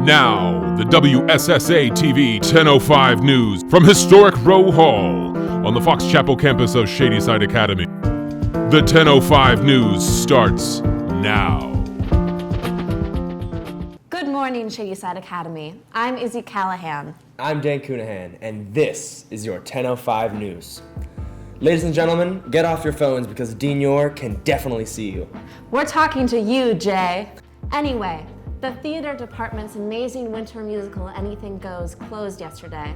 Now, the WSSA-TV 10:05 news from historic Row Hall on the Fox Chapel campus of Shady Academy. The 10:05 news starts now. Good morning, Shady Academy. I'm Izzy Callahan. I'm Dan Cunahan, and this is your 10:05 news. Ladies and gentlemen, get off your phones because Dean Yor can definitely see you. We're talking to you, Jay. Anyway, the theater department's amazing winter musical Anything Goes closed yesterday.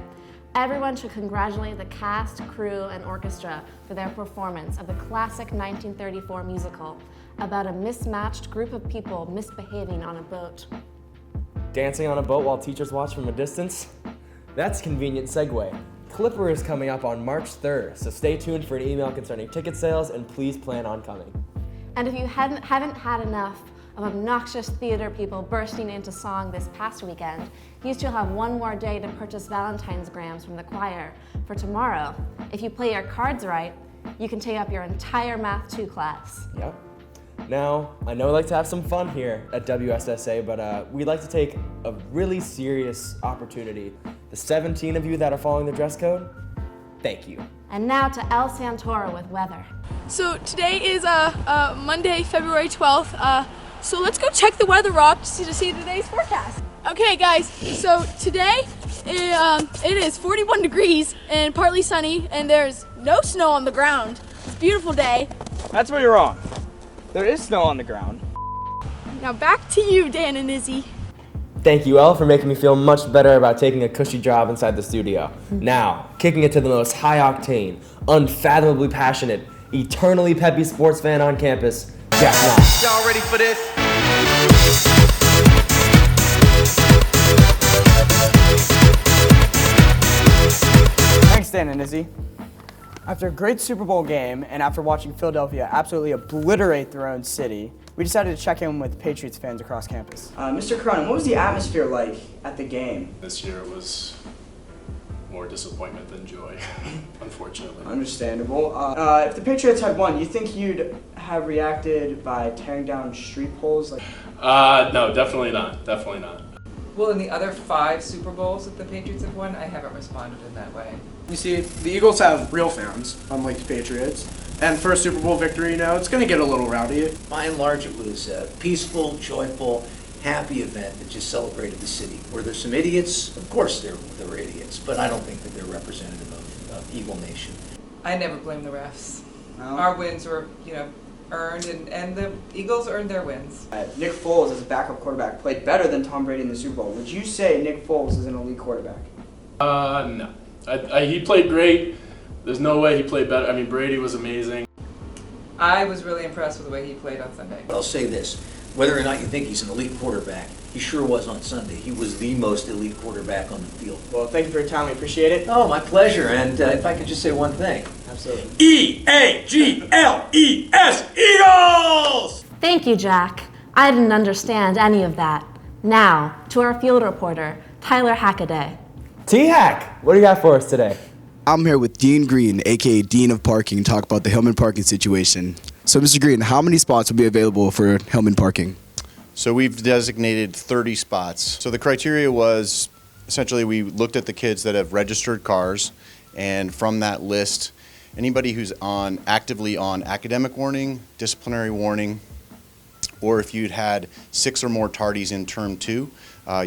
Everyone should congratulate the cast, crew, and orchestra for their performance of the classic 1934 musical about a mismatched group of people misbehaving on a boat. Dancing on a boat while teachers watch from a distance? That's a convenient segue. Clipper is coming up on March 3rd, so stay tuned for an email concerning ticket sales and please plan on coming. And if you haven't had enough of obnoxious theater people bursting into song this past weekend, you still have one more day to purchase Valentine's grams from the choir. For tomorrow, if you play your cards right, you can take up your entire Math 2 class. Yep. Now, I know we like to have some fun here at WSSA, but we'd like to take a really serious opportunity. The 17 of you that are following the dress code, thank you. And now to El Santora with weather. So today is Monday, February 12th. So let's go check the weather rock to see today's forecast. Okay, guys. So today it is 41 degrees and partly sunny, and there's no snow on the ground. It's a beautiful day. That's where you're wrong. There is snow on the ground. Now back to you, Dan and Izzy. Thank you, Elle, for making me feel much better about taking a cushy job inside the studio. Now, kicking it to the most high-octane, unfathomably passionate, eternally peppy sports fan on campus, Jack Knox. Y'all ready for this? Thanks, Dan and Izzy. After a great Super Bowl game and after watching Philadelphia absolutely obliterate their own city, we decided to check in with Patriots fans across campus. Mr. Cronin, what was the atmosphere like at the game? This year was more disappointment than joy, unfortunately. Understandable. If the Patriots had won, you think you'd have reacted by tearing down street poles? No, definitely not. Definitely not. Well, in the other 5 Super Bowls that the Patriots have won, I haven't responded in that way. You see, the Eagles have real fans, unlike the Patriots. And for a Super Bowl victory, it's going to get a little rowdy. By and large, it was a peaceful, joyful, happy event that just celebrated the city. Were there some idiots? Of course there were idiots, but I don't think that they're representative of Eagle Nation. I never blame the refs. No. Our wins were, earned, and the Eagles earned their wins. Nick Foles, as a backup quarterback, played better than Tom Brady in the Super Bowl. Would you say Nick Foles is an elite quarterback? No. He played great. There's no way he played better. I mean, Brady was amazing. I was really impressed with the way he played on Sunday. But I'll say this, whether or not you think he's an elite quarterback, he sure was on Sunday. He was the most elite quarterback on the field. Well, thank you for your time. We appreciate it. Oh, my pleasure. And if I could just say one thing. Absolutely. E-A-G-L-E-S, Eagles! Thank you, Jack. I didn't understand any of that. Now, to our field reporter, Tyler Hackaday. T-Hack, what do you got for us today? I'm here with Dean Green, aka Dean of Parking, to talk about the Hillman parking situation. So, Mr. Green, how many spots will be available for Hillman parking? So we've designated 30 spots. So the criteria was, essentially we looked at the kids that have registered cars, and from that list, anybody who's actively on academic warning, disciplinary warning, or if you'd had 6 or more tardies in term 2,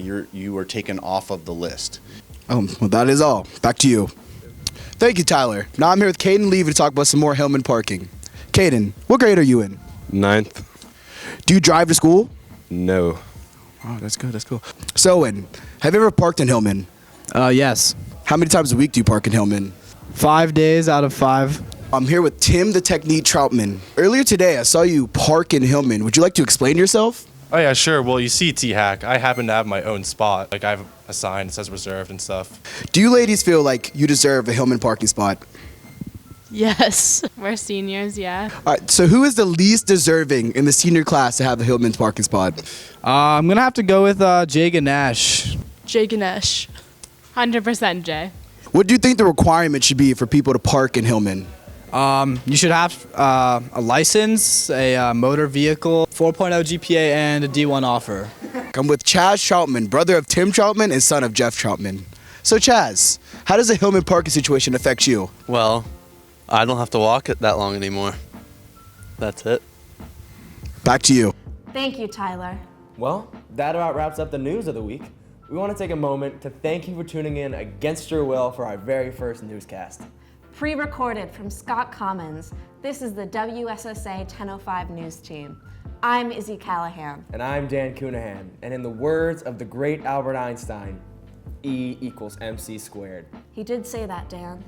you were taken off of the list. Well, that is all. Back to you. Thank you, Tyler. Now I'm here with Caden Levy to talk about some more Hillman parking. Caden, what grade are you in? 9th. Do you drive to school? No. Oh, that's good. That's cool. So, have you ever parked in Hillman? Yes. How many times a week do you park in Hillman? 5 days out of 5. I'm here with Tim the Technique Troutman. Earlier today, I saw you park in Hillman. Would you like to explain yourself? Oh yeah, sure. Well, you see, T-Hack, I happen to have my own spot. Like, I have a sign that says reserved and stuff. Do you ladies feel like you deserve a Hillman parking spot? Yes. We're seniors, yeah. All right, so who is the least deserving in the senior class to have a Hillman parking spot? I'm going to have to go with Jay Ganesh. Jay Ganesh. 100% Jay. What do you think the requirement should be for people to park in Hillman? You should have a license, a motor vehicle, 4.0 GPA, and a D1 offer. I'm with Chaz Troutman, brother of Tim Troutman and son of Jeff Troutman. So Chaz, how does the Hillman parking situation affect you? Well, I don't have to walk it that long anymore. That's it. Back to you. Thank you, Tyler. Well, that about wraps up the news of the week. We want to take a moment to thank you for tuning in against your will for our very first newscast. Pre-recorded from Scott Commons, this is the WSSA 1005 news team. I'm Izzy Callahan. And I'm Dan Cunahan. And in the words of the great Albert Einstein, E equals MC squared. He did say that, Dan.